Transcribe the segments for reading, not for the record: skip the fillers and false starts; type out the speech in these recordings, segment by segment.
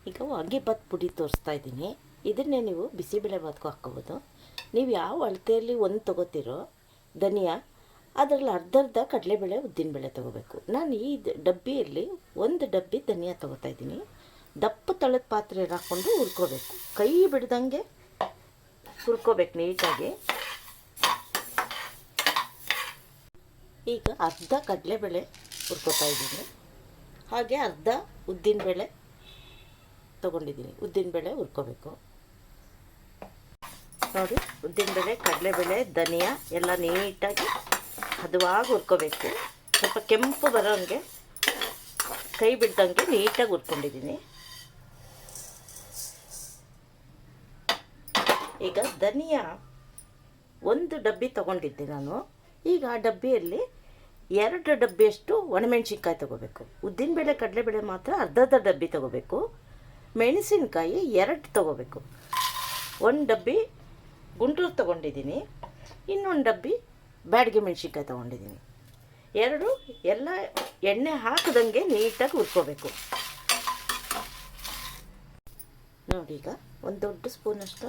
ಈಗ ವಾಂಗಿಬಾತ್ ಪುಡಿ ತೋರಿಸ್ತಾ ಇದ್ದೀನಿ. ಇದನ್ನೇ ನೀವು ಬಿಸಿಬೇಳೆ ಬಾತ್ಗೂ ಹಾಕ್ಕೋಬೋದು. ನೀವು ಯಾವ ಅಳತೆಯಲ್ಲಿ ಒಂದು ತೊಗೋತೀರೋ ಧನಿಯಾ, ಅದರಲ್ಲಿ ಅರ್ಧ ಕಡಲೆಬೇಳೆ ಉದ್ದಿನಬೇಳೆ ತೊಗೋಬೇಕು. ನಾನು ಈ ಡಬ್ಬಿಯಲ್ಲಿ ಒಂದು ಡಬ್ಬಿ ಧನಿಯಾ ತೊಗೋತಾ ಇದ್ದೀನಿ. ದಪ್ಪ ತಳದ ಪಾತ್ರೆಯಲ್ಲಿ ಹಾಕ್ಕೊಂಡು ಹುರ್ಕೋಬೇಕು. ಕೈ ಬಿಡ್ದಂಗೆ ಹುರ್ಕೋಬೇಕು ನೀಟಾಗಿ. ಈಗ ಅರ್ಧ ಕಡಲೆಬೇಳೆ ಹುರ್ಕೋತಾ ಇದ್ದೀನಿ, ಹಾಗೆ ಅರ್ಧ ಉದ್ದಿನಬೇಳೆ ತೊಗೊಂಡಿದ್ದೀನಿ. ಉದ್ದಿನಬೇಳೆ ಹುರ್ಕೋಬೇಕು. ನೋಡಿ, ಉದ್ದಿನಬೇಳೆ, ಕಡಲೆಬೇಳೆ, ಧನಿಯಾ ಎಲ್ಲ ನೀಟಾಗಿ ಹದವಾಗಿ ಹುರ್ಕೋಬೇಕು. ಸ್ವಲ್ಪ ಕೆಂಪು ಬರೋಂಗೆ ಕೈ ಬಿಡ್ದಂಗೆ ನೀಟಾಗಿ ಹುರ್ಕೊಂಡಿದ್ದೀನಿ. ಈಗ ಧನಿಯಾ ಒಂದು ಡಬ್ಬಿ ತೊಗೊಂಡಿದ್ದೆ ನಾನು. ಈಗ ಆ ಡಬ್ಬಿಯಲ್ಲಿ 2 ಡಬ್ಬಿಯಷ್ಟು ಒಣಮೆಣ್ಸಿನ್ಕಾಯಿ ತೊಗೋಬೇಕು. ಉದ್ದಿನಬೇಳೆ, ಕಡಲೆಬೇಳೆ ಮಾತ್ರ ಅರ್ಧ ಡಬ್ಬಿ ತೊಗೋಬೇಕು. ಮೆಣಸಿನ್ಕಾಯಿ 2 ತೊಗೋಬೇಕು. 1 ಡಬ್ಬಿ ಗುಂಟೂರು ತೊಗೊಂಡಿದ್ದೀನಿ, ಇನ್ನೊಂದು ಡಬ್ಬಿ ಬ್ಯಾಡಗಿ ಮೆಣಸಿನ್ಕಾಯಿ ತೊಗೊಂಡಿದ್ದೀನಿ. 2 ಎಲ್ಲ ಎಣ್ಣೆ ಹಾಕದಂಗೆ ನೀಟಾಗಿ ಹುರ್ಕೋಬೇಕು. ನೋಡಿ, ಈಗ ಒಂದು ದೊಡ್ಡ ಸ್ಪೂನಷ್ಟು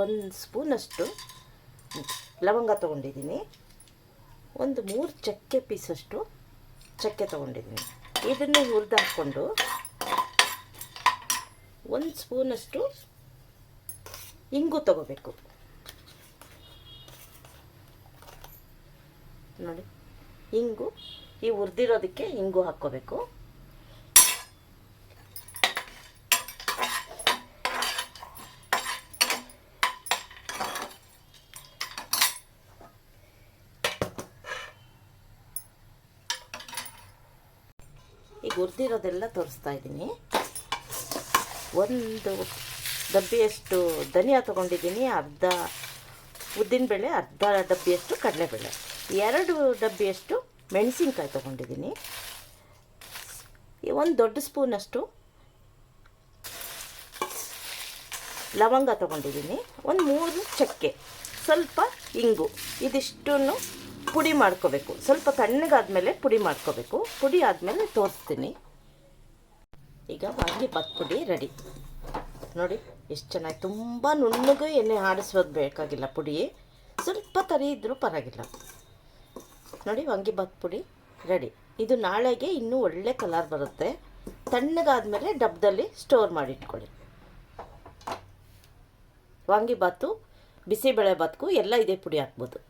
ಒಂದು ಸ್ಪೂನಷ್ಟು ಲವಂಗ ತೊಗೊಂಡಿದ್ದೀನಿ. ಒಂದು 3 ಚಕ್ಕೆ ಪೀಸಷ್ಟು ಚಕ್ಕೆ ತೊಗೊಂಡಿದ್ದೀನಿ. ಇದನ್ನು ಹುರಿದು ಹಾಕ್ಕೊಂಡು 1 ಸ್ಪೂನಷ್ಟು ಇಂಗು ತೊಗೋಬೇಕು. ನೋಡಿ, ಇಂಗು ಈ ಹುರಿದಿರೋದಕ್ಕೆ ಇಂಗು ಹಾಕ್ಕೋಬೇಕು. ಈಗ ಹುರಿದಿರೋದೆಲ್ಲ ತೋರಿಸ್ತಾ ಇದ್ದೀನಿ. 1 ಡಬ್ಬಿಯಷ್ಟು ಧನಿಯಾ ತೊಗೊಂಡಿದ್ದೀನಿ, ಅರ್ಧ ಉದ್ದಿನಬೇಳೆ, ಅರ್ಧ ಡಬ್ಬಿಯಷ್ಟು ಕಡಲೆಬೇಳೆ, 2 ಡಬ್ಬಿಯಷ್ಟು ಮೆಣಸಿನ್ಕಾಯಿ ತೊಗೊಂಡಿದ್ದೀನಿ, 1 ದೊಡ್ಡ ಸ್ಪೂನಷ್ಟು ಲವಂಗ ತೊಗೊಂಡಿದ್ದೀನಿ, 3 ಚಕ್ಕೆ, ಸ್ವಲ್ಪ ಇಂಗು. ಇದಿಷ್ಟನ್ನು ಪುಡಿ ಮಾಡ್ಕೋಬೇಕು. ಸ್ವಲ್ಪ ತಣ್ಣಗಾದ್ಮೇಲೆ ಪುಡಿ ಮಾಡ್ಕೋಬೇಕು. ಪುಡಿ ಆದಮೇಲೆ ತೋರಿಸ್ತೀನಿ. ಈಗ ವಾಂಗಿಬಾತ್ ಪುಡಿ ರೆಡಿ. ನೋಡಿ ಎಷ್ಟು ಚೆನ್ನಾಗಿ, ತುಂಬ ನುಣ್ಣಗೂ ಎಣ್ಣೆ ಆಡಿಸೋದು ಬೇಕಾಗಿಲ್ಲ. ಪುಡಿ ಸ್ವಲ್ಪ ತರಿ ಇದ್ದರೂ ಪರವಾಗಿಲ್ಲ. ನೋಡಿ, ವಾಂಗಿಬಾತ್ ಪುಡಿ ರೆಡಿ. ಇದು ನಾಳೆಗೆ ಇನ್ನೂ ಒಳ್ಳೆ ಕಲರ್ ಬರುತ್ತೆ. ತಣ್ಣಗಾದ್ಮೇಲೆ ಡಬ್ಬದಲ್ಲಿ ಸ್ಟೋರ್ ಮಾಡಿಟ್ಕೊಳ್ಳಿ. ವಾಂಗಿಬಾತು, ಬಿಸಿಬೇಳೆ ಬಾತ್ಗೂ ಎಲ್ಲ ಇದೇ ಪುಡಿ ಹಾಕ್ಬೋದು.